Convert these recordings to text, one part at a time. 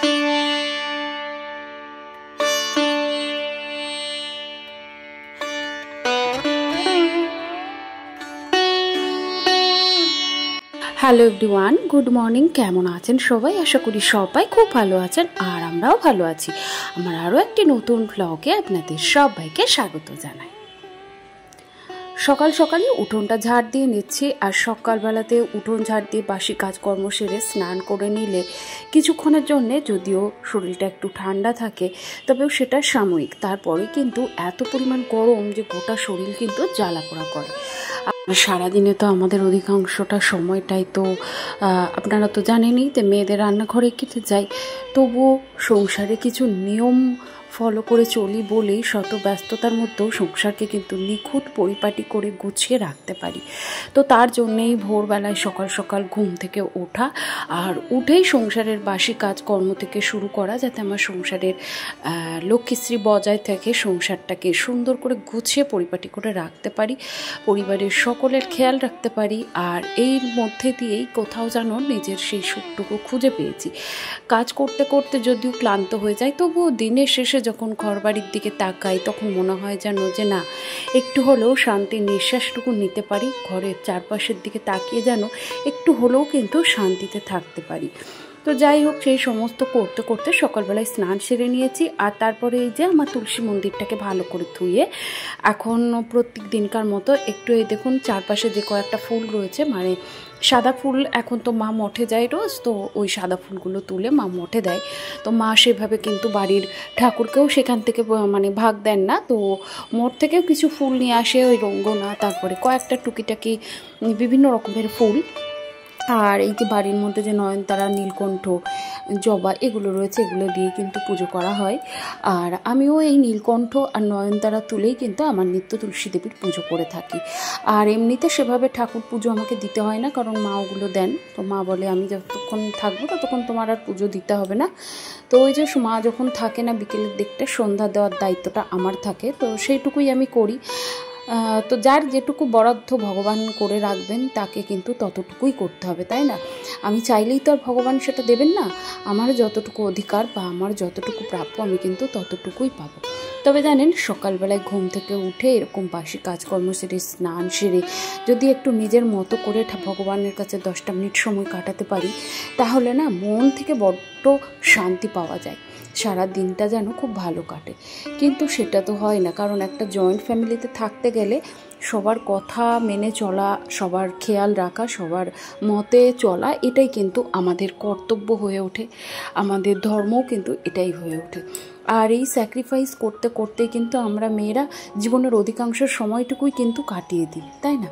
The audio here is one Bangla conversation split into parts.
Hello everyone, good morning. কেমন আছেন সবাই? আশা করি সবাই খুব ভালো আছেন, আর আমরাও ভালো আছি। আমার আরও একটি নতুন ব্লগে আপনাদের সবাইকে স্বাগত জানাই। সকাল সকালে উঠোনটা ঝাড় দিয়ে নিচ্ছি, আর সকালবেলাতে উঠোন ঝাড় দিয়ে বাসি কাজকর্ম সেরে স্নান করে নিলে কিছুক্ষণের জন্যে যদিও শরীরটা একটু ঠান্ডা থাকে, তবেও সেটা সাময়িক। তারপরে কিন্তু এত পরিমাণ গরম যে গোটা শরীর কিন্তু জ্বালাপোড়া করে। সারাদিনে তো আমাদের অধিকাংশটা সময়টাই তো আপনারা তো জানেনই যে মেয়েদের রান্নাঘরে কেটে যায়, তবুও সংসারে কিছু নিয়ম ফলো করে চলি বলেই শত ব্যস্ততার মধ্যেও সংসারকে কিন্তু নিখুঁত পরিপাটি করে গুছিয়ে রাখতে পারি। তো তার জন্যেই ভোরবেলায় সকাল সকাল ঘুম থেকে ওঠা, আর উঠেই সংসারের বাসি কাজকর্ম থেকে শুরু করা, যাতে আমার সংসারের লক্ষ্মীশ্রী বজায় থেকে সংসারটাকে সুন্দর করে গুছিয়ে পরিপাটি করে রাখতে পারি, পরিবারের সকলের খেয়াল রাখতে পারি। আর এর মধ্যে দিয়েই কোথাও যেন নিজের সেই সুখটুকু খুঁজে পেয়েছি। কাজ করতে করতে যদিও ক্লান্ত হয়ে যায়, তবুও দিনের শেষে যখন ঘরবাড়ির দিকে তাকাই তখন মনে হয় যেন যে না, একটু হলেও শান্তির নিঃশ্বাসটুকু নিতে পারি, ঘরের চারপাশের দিকে তাকিয়ে যেন একটু হলেও কিন্তু শান্তিতে থাকতে পারি। তো যাই হোক, সেই সমস্ত করতে করতে সকালবেলায় স্নান সেরে নিয়েছি, আর তারপরে এই যে আমার তুলসী মন্দিরটাকে ভালো করে ধুয়ে এখন প্রত্যেক দিনকার মতো একটু এই দেখুন চারপাশে যে কয়েকটা ফুল রয়েছে, মানে সাদা ফুল, এখন তো মা মঠে যায় রোজ, তো ওই সাদা ফুলগুলো তুলে মা মঠে দেয়। তো মা সেভাবে কিন্তু বাড়ির ঠাকুরকেও সেখান থেকে মানে ভাগ দেন না, তো মঠ থেকেও কিছু ফুল নিয়ে আসে, ওই রঙ্গনা, তারপরে কয়েকটা টুকিটাকি বিভিন্ন রকমের ফুল। আর এই যে বাড়ির মধ্যে যে নয়নতারা, নীলকণ্ঠ, জবা এগুলো রয়েছে, এগুলো দিয়ে কিন্তু পুজো করা হয়। আর আমিও এই নীলকণ্ঠ আর নয়নতারা তুলেই কিন্তু আমার নিত্য তুলসী দেবীর পুজো করে থাকি। আর এমনিতে সেভাবে ঠাকুর পুজো আমাকে দিতে হয় না, কারণ মা ওগুলো দেন। তো মা বলে আমি যতক্ষণ থাকবো ততক্ষণ তোমার আর পুজো দিতে হবে না। তো ওই যে মা যখন থাকে না বিকেলের দিকটা সন্ধ্যা দেওয়ার দায়িত্বটা আমার থাকে, তো সেইটুকুই আমি করি। তো যার যেটুকু বরাদ্দ ভগবান করে রাখবেন তাকে কিন্তু ততটুকুই করতে হবে, তাই না? আমি চাইলেই তো আর ভগবান সেটা দেবেন না। আমার যতটুকু অধিকার বা আমার যতটুকু প্রাপ্য আমি কিন্তু ততটুকুই পাবো। তবে জানেন, সকালবেলায় ঘুম থেকে উঠে এরকম বাসি কাজকর্ম সেরে স্নান সেরে যদি একটু নিজের মতো করে ভগবানের কাছে 10টা মিনিট সময় কাটাতে পারি, তাহলে না মন থেকে বড্ড শান্তি পাওয়া যায়, সারা দিনটা যেন খুব ভালো কাটে। কিন্তু সেটা তো হয় না, কারণ একটা জয়েন্ট ফ্যামিলিতে থাকতে গেলে সবার কথা মেনে চলা, সবার খেয়াল রাখা, সবার মতে চলা, এটাই কিন্তু আমাদের কর্তব্য হয়ে ওঠে, আমাদের ধর্মও কিন্তু এটাই হয়ে ওঠে। আর এই স্যাক্রিফাইস করতে করতেই কিন্তু আমরা মেয়েরা জীবনের অধিকাংশ সময়টুকুই কিন্তু কাটিয়ে দিই, তাই না?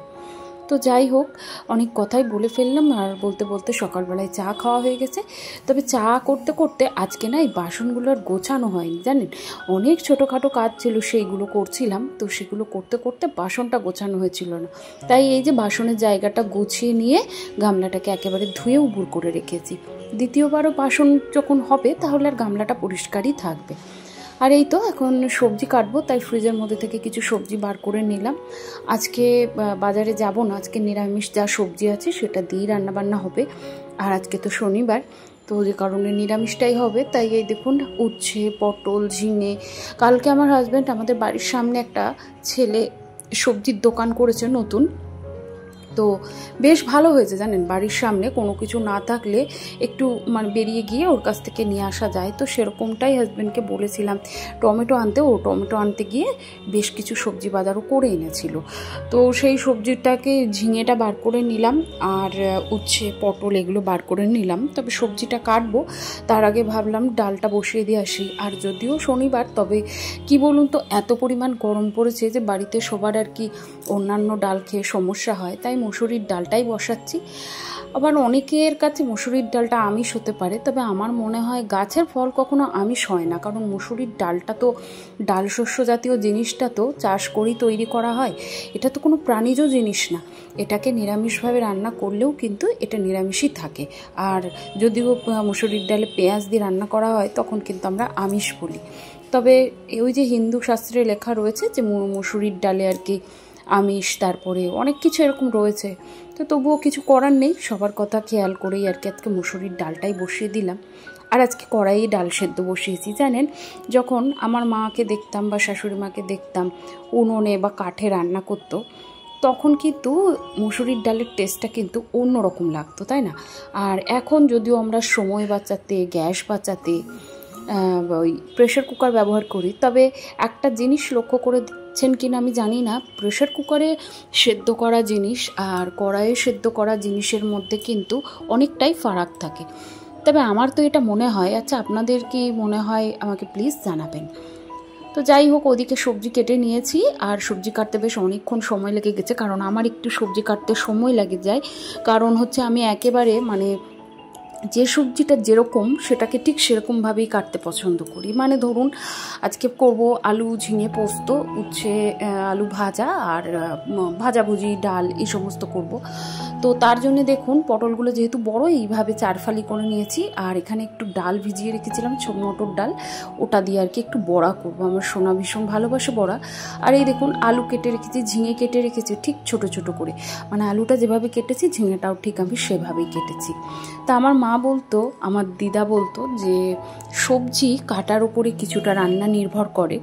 তো যাই হোক, অনেক কথাই বলে ফেললাম, আর বলতে বলতে সকালবেলায় চা খাওয়া হয়ে গেছে। তবে চা করতে করতে আজকে না এই বাসনগুলো আর গোছানো হয়নি, জানেন, অনেক ছোটোখাটো কাজ ছিল, সেইগুলো করছিলাম। তো সেগুলো করতে করতে বাসনটা গোছানো হয়েছিল না, তাই এই যে বাসনের জায়গাটা গুছিয়ে নিয়ে গামলাটাকে একেবারে ধুয়ে উবুর করে রেখেছি। দ্বিতীয়বারও বাসন যখন হবে তাহলে আর গামলাটা পরিষ্কারই থাকবে। আর এই তো এখন সবজি কাটবো, তাই ফ্রিজের মধ্যে থেকে কিছু সবজি বার করে নিলাম। আজকে বাজারে যাব না, আজকে নিরামিষ যা সবজি আছে সেটা দিয়েই রান্নাবান্না হবে। আর আজকে তো শনিবার, তো যে কারণে নিরামিষটাই হবে। তাই এই দেখুন উচ্ছে, পটল, ঝিঙে। কালকে আমার হাজব্যান্ড আমাদের বাড়ির সামনে একটা ছেলে সবজির দোকান করেছে নতুন, তো বেশ ভালো হয়েছে জানেন। বাড়ির সামনে কোনো কিছু না থাকলে একটু মানে বেরিয়ে গিয়ে ওর কাছ থেকে নিয়ে আসা যায়, তো সেরকমটাই হাজব্যান্ডকে বলেছিলাম টমেটো আনতে। ও টমেটো আনতে গিয়ে বেশ কিছু সবজি বাজারও করে এনেছিল। তো সেই সবজিটাকে, ঝিঙেটা বার করে নিলাম, আর উচ্ছে, পটল এগুলো বার করে নিলাম। তবে সবজিটা কাটবো তার আগে ভাবলাম ডালটা বসিয়ে দিয়ে আসি। আর যদিও শনিবার, তবে কি বলুন তো, এত পরিমাণ গরম পড়েছে যে বাড়িতে সবার আর কি অন্যান্য ডাল খেয়ে সমস্যা হয়, তাই মসুরির ডালটাই বসাচ্ছি। আবার অনেকের কাছে মসুরির ডালটা আমিষ হতে পারে, তবে আমার মনে হয় গাছের ফল কখনো আমিষ হয় না, কারণ মসুরির ডালটা তো ডাল শস্য জাতীয় জিনিসটা তো চাষ করেই তৈরি করা হয়, এটা তো কোনো প্রাণীজ জিনিস না। এটাকে নিরামিষভাবে রান্না করলেও কিন্তু এটা নিরামিষই থাকে। আর যদিও মসুরির ডালে পেঁয়াজ দিয়ে রান্না করা হয় তখন কিন্তু আমরা আমিষ বলি। তবে ওই যে হিন্দু শাস্ত্রে লেখা রয়েছে যে মসুরির ডালে আর কি আমিষ, তারপরে অনেক কিছু এরকম রয়েছে। তো তবুও কিছু করার নেই, সবার কথা খেয়াল করেই আর কি আজকে মসুরির ডালটাই বসিয়ে দিলাম। আর আজকে কড়াইয়ে ডাল সেদ্ধ বসিয়েছি। জানেন, যখন আমার মাকে দেখতাম বা শাশুড়ি মাকে দেখতাম উনুনে বা কাঠে রান্না করতো, তখন কিন্তু মুসুরির ডালের টেস্টটা কিন্তু অন্যরকম লাগতো, তাই না? আর এখন যদিও আমরা সময় বাঁচাতে, গ্যাস বাঁচাতে ওই প্রেশার কুকার ব্যবহার করি, তবে একটা জিনিস লক্ষ্য করেছেন কিনা আমি জানি না, প্রেশার কুকারে সেদ্ধ করা জিনিস আর কড়াইয়ে সেদ্ধ করা জিনিসের মধ্যে কিন্তু অনেকটাই ফারাক থাকে। তবে আমার তো এটা মনে হয়, আচ্ছা আপনাদের কি মনে হয় আমাকে প্লিজ জানাবেন। তো যাই হোক, ওদিকে সবজি কেটে নিয়েছি, আর সবজি কাটতে বেশ অনেকক্ষণ সময় লেগে গেছে, কারণ আমার একটু সবজি কাটতে সময় লেগে যায়। কারণ হচ্ছে আমি একেবারে মানে যে সবজিটা যেরকম সেটাকে ঠিক সেরকমভাবেই কাটতে পছন্দ করি। মানে ধরুন আজকে করব আলু ঝিঙে পোস্ত, উচ্ছে আলু ভাজা আর ভাজাভুজি ডাল এই সমস্ত করব। তো তার জন্য দেখুন পটলগুলো যেহেতু বড়, এইভাবে 4 ফালি করে নিয়েছি। আর এখানে একটু ডাল ভিজিয়ে রেখেছিলাম, মটর ডাল, ওটা দিয়ে আর কি একটু বড়া করব। আমার সোনা ভীষণ ভালোবাসে বড়া। আর এই দেখুন আলু কেটে রেখেছি, ঝিঙে কেটে রেখেছি ঠিক ছোট ছোট করে, মানে আলুটা যেভাবে কেটেছি ঝিঙেটাও ঠিক আমি সেভাবেই কেটেছি। তা আমার মা বলতো, আমার দিদা বলতো যে সবজি কাটার উপরে কিছুটা রান্না নির্ভর করে,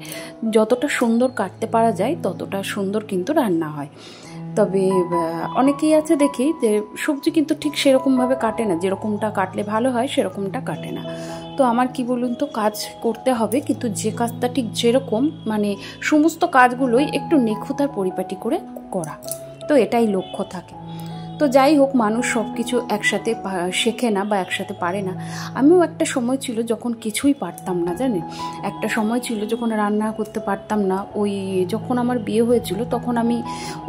যতটা সুন্দর কাটতে পারা যায় ততটা সুন্দর কিন্তু রান্না হয়। তবে অনেকেই আছে দেখি যে সবজি কিন্তু ঠিক সেরকমভাবে কাটে না, যেরকমটা কাটলে ভালো হয় সেরকমটা কাটে না। তো আমার কি বলুন তো, কাজ করতে হবে, কিন্তু যে কাজটা ঠিক যেরকম, মানে সমস্ত কাজগুলোই একটু নিখুঁত আর পরিপাটি করে করা, তো এটাই লক্ষ্য থাকে। তো যাই হোক, মানুষ সব কিছু একসাথে শেখে না বা একসাথে পারে না। আমিও একটা সময় ছিল যখন কিছুই পারতাম না, জানেন, একটা সময় ছিল যখন রান্না করতে পারতাম না। ওই যখন আমার বিয়ে হয়েছিল তখন আমি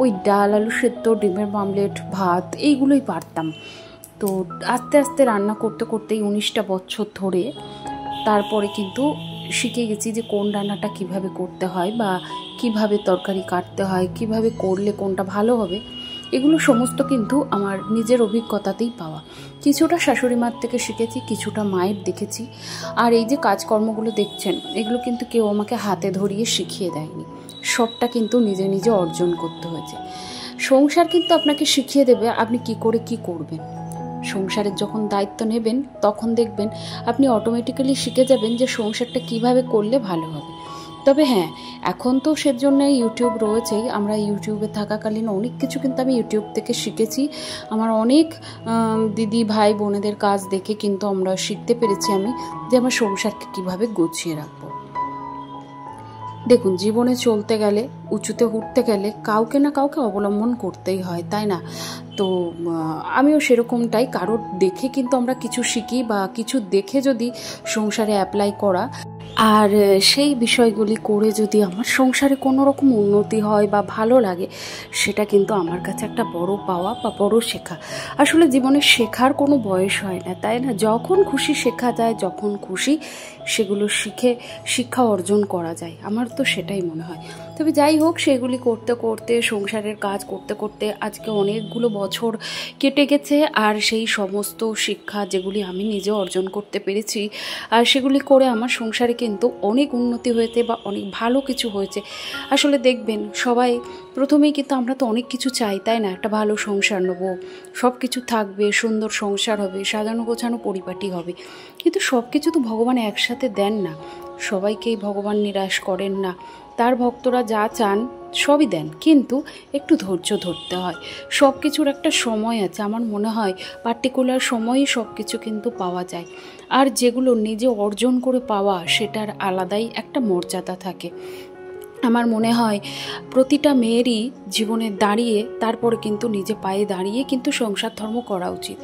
ওই ডাল আলু সেদ্ধ, ডিমের অমলেট, ভাত এইগুলোই পারতাম। তো আস্তে আস্তে রান্না করতে করতেই 19টা বছর ধরে তারপরে কিন্তু শিখে গেছি যে কোন রান্নাটা কিভাবে করতে হয়, বা কিভাবে তরকারি কাটতে হয়, কিভাবে করলে কোনটা ভালো হবে। এগুলো সমস্ত কিন্তু আমার নিজের অভিজ্ঞতাতেই পাওয়া। কিছুটা শাশুড়ি মার থেকে শিখেছি, কিছুটা মায়ের দেখেছি। আর এই যে কাজকর্মগুলো দেখছেন, এগুলো কিন্তু কেউ আমাকে হাতে ধরিয়ে শিখিয়ে দেয়নি, সবটা কিন্তু নিজে নিজে অর্জন করতে হয়েছে। সংসার কিন্তু আপনাকে শিখিয়ে দেবে আপনি কি করে কি করবেন। সংসারের যখন দায়িত্ব নেবেন তখন দেখবেন আপনি অটোমেটিক্যালি শিখে যাবেন যে সংসারটা কিভাবে করলে ভালো হবে। তবে হ্যাঁ, এখন তো সেজন্য ইউটিউব রয়েছেই। আমরা ইউটিউবে থাকাকালীন অনেক কিছু কিন্তু আমি ইউটিউব থেকে শিখেছি। আমার অনেক দিদি ভাই বোনেদের কাজ দেখে কিন্তু আমরা শিখতে পেরেছি আমি যে আমার সংসারকে কিভাবে গুছিয়ে রাখবো। দেখুন, জীবনে চলতে গেলে, উঁচুতে উঠতে গেলে কাউকে না কাউকে অবলম্বন করতেই হয়, তাই না? তো আমিও সেরকমটাই, কারোর দেখে কিন্তু আমরা কিছু শিখি, বা কিছু দেখে যদি সংসারে অ্যাপ্লাই করা, আর সেই বিষয়গুলি করে যদি আমার সংসারে কোনো রকম উন্নতি হয় বা ভালো লাগে, সেটা কিন্তু আমার কাছে একটা বড় পাওয়া বা বড় শেখা। আসলে জীবনে শেখার কোনো বয়স হয় না, তাই না? যখন খুশি শেখা যায়, যখন খুশি সেগুলো শিক্ষা অর্জন করা যায়, আমার তো সেটাই মনে হয়। তবে যাই হোক, সেগুলি করতে করতে, সংসারের কাজ করতে করতে আজকে অনেকগুলো বছর কেটে গেছে। আর সেই সমস্ত শিক্ষা যেগুলি আমি নিজে অর্জন করতে পেরেছি, আর সেগুলি করে আমার সংসারে কিন্তু অনেক উন্নতি হয়েছে বা অনেক ভালো কিছু হয়েছে। আসলে দেখবেন সবাই প্রথমেই কিন্তু আমরা তো অনেক কিছু চাই, তাই না? একটা ভালো সংসার নেবো, সব কিছু থাকবে, সুন্দর সংসার হবে, সাজানো গোছানো পরিপাটি হবে। কিন্তু সব কিছু তো ভগবান একসাথে দেন না, সবাইকেই ভগবান নিরাশ করেন না। তার ভক্তরা যা চান সবই দেন, কিন্তু একটু ধৈর্য ধরতে হয়। সব কিছুর একটা সময় আছে, আমার মনে হয় পার্টিকুলার সময়েই সব কিছু কিন্তু পাওয়া যায়। আর যেগুলো নিজে অর্জন করে পাওয়া, সেটার আলাদাই একটা মর্যাদা থাকে। আমার মনে হয় প্রতিটা মেয়েরই জীবনে দাঁড়িয়ে তারপরে কিন্তু নিজে পায়ে দাঁড়িয়ে কিন্তু সংসার ধর্ম করা উচিত।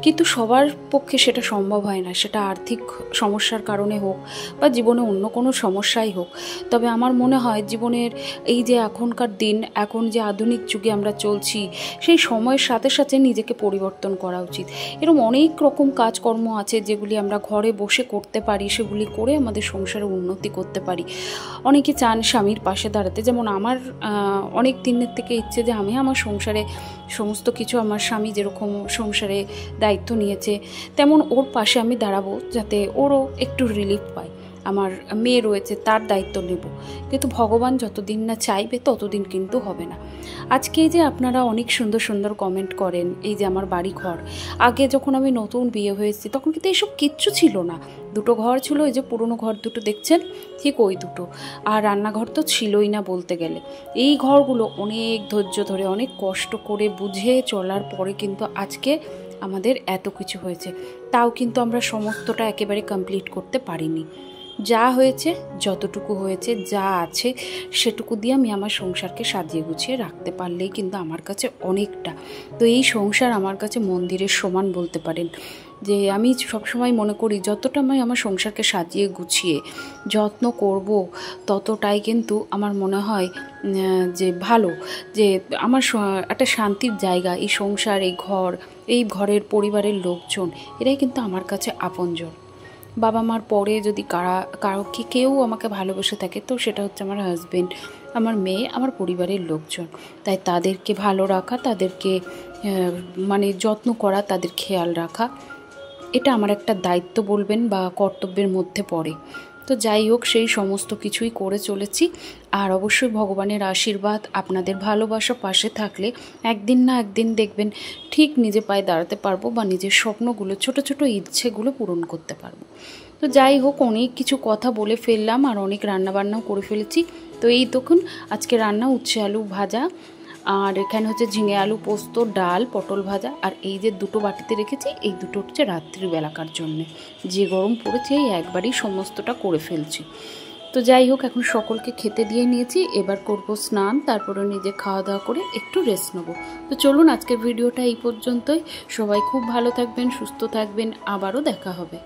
কিন্তু সবার পক্ষে সেটা সম্ভব হয় না, সেটা আর্থিক সমস্যার কারণে হোক বা জীবনে অন্য কোনো সমস্যাই হোক। তবে আমার মনে হয় জীবনের এই যে এখনকার দিন, এখন যে আধুনিক যুগে আমরা চলছি, সেই সময়ের সাথে সাথে নিজেকে পরিবর্তন করা উচিত। এরকম অনেক রকম কাজকর্ম আছে যেগুলি আমরা ঘরে বসে করতে পারি, সেগুলি করে আমাদের সংসারে উন্নতি করতে পারি। অনেকে চান স্বামীর পাশে দাঁড়াতে, যেমন আমার অনেক দিনের থেকে ইচ্ছে যে আমি আমার সংসারে সমস্ত কিছু, আমার স্বামী যেরকম সংসারে দায়িত্ব নিয়েছে তেমন ওর পাশে আমি দাঁড়াবো, যাতে ওরও একটু রিলিফ পায়। আমার মেয়ে রয়েছে, তার দায়িত্ব নেব, কিন্তু ভগবান যতদিন না চাইবে ততদিন কিন্তু হবে না। আজকে যে আপনারা অনেক সুন্দর সুন্দর কমেন্ট করেন, এই যে আমার বাড়ি ঘর, আগে যখন আমি নতুন বিয়ে হয়েছি তখন কিন্তু এইসব কিচ্ছু ছিল না। দুটো ঘর ছিল, এই যে পুরনো ঘর দুটো দেখছেন, ঠিক ওই দুটো, আর রান্নাঘর তো ছিলই না বলতে গেলে। এই ঘরগুলো অনেক ধৈর্য ধরে অনেক কষ্ট করে বুঝে চলার পরে কিন্তু আজকে আমাদের এত কিছু হয়েছে। তাও কিন্তু আমরা সমস্তটা একেবারে কমপ্লিট করতে পারিনি। যা হয়েছে, যতটুকু হয়েছে, যা আছে সেটুকু দিয়ে আমি আমার সংসারকে সাজিয়ে গুছিয়ে রাখতে পারলেই কিন্তু আমার কাছে অনেকটা। তো এই সংসার আমার কাছে মন্দিরের সমান বলতে পারেন। যে আমি সবসময় মনে করি যতটা আমি আমার সংসারকে সাজিয়ে গুছিয়ে যত্ন করব, ততটাই কিন্তু আমার মনে হয় যে ভালো, যে আমার একটা শান্তির জায়গা এই সংসার, এই ঘর, এই ঘরের পরিবারের লোকজন, এরাই কিন্তু আমার কাছে আপনজন। বাবা মার পরে যদি কারোকে কেউ আমাকে ভালোবেসে থাকে তো সেটা হচ্ছে আমার হাজবেন্ড, আমার মেয়ে, আমার পরিবারের লোকজন। তাই তাদেরকে ভালো রাখা, তাদেরকে মানে যত্ন করা, তাদের খেয়াল রাখা, এটা আমার একটা দায়িত্ব বলবেন বা কর্তব্যের মধ্যে পড়ে। তো যাই হোক, সেই সমস্ত কিছুই করে চলেছি। আর অবশ্যই ভগবানের আশীর্বাদ, আপনাদের ভালোবাসা পাশে থাকলে একদিন না একদিন দেখবেন ঠিক নিজে পায়ে দাঁড়াতে পারবো বা নিজের স্বপ্নগুলো, ছোট ছোট ইচ্ছেগুলো পূরণ করতে পারবো। তো যাই হোক, অনেক কিছু কথা বলে ফেললাম আর অনেক রান্নাবান্নাও করে ফেলেছি। তো এই দেখুন আজকে রান্না উচ্ছে আলু ভাজা, আর এখানে হচ্ছে ঝিঙে আলু পোস্ত, ডাল, পটল ভাজা, আর এই যে দুটো বাটিতে রেখেছি, এই দুটো হচ্ছে রাত্রিবেলাকার জন্যে। যে গরম পড়েছে এই একবারই সমস্তটা করে ফেলছি। তো যাই হোক, এখন সকলকে খেতে দিয়ে নিয়েছি, এবার করব স্নান, তারপরে নিজে খাওয়া দাওয়া করে একটু রেস্ট নেবো। তো চলুন আজকের ভিডিওটা এই পর্যন্তই। সবাই খুব ভালো থাকবেন, সুস্থ থাকবেন, আবারও দেখা হবে।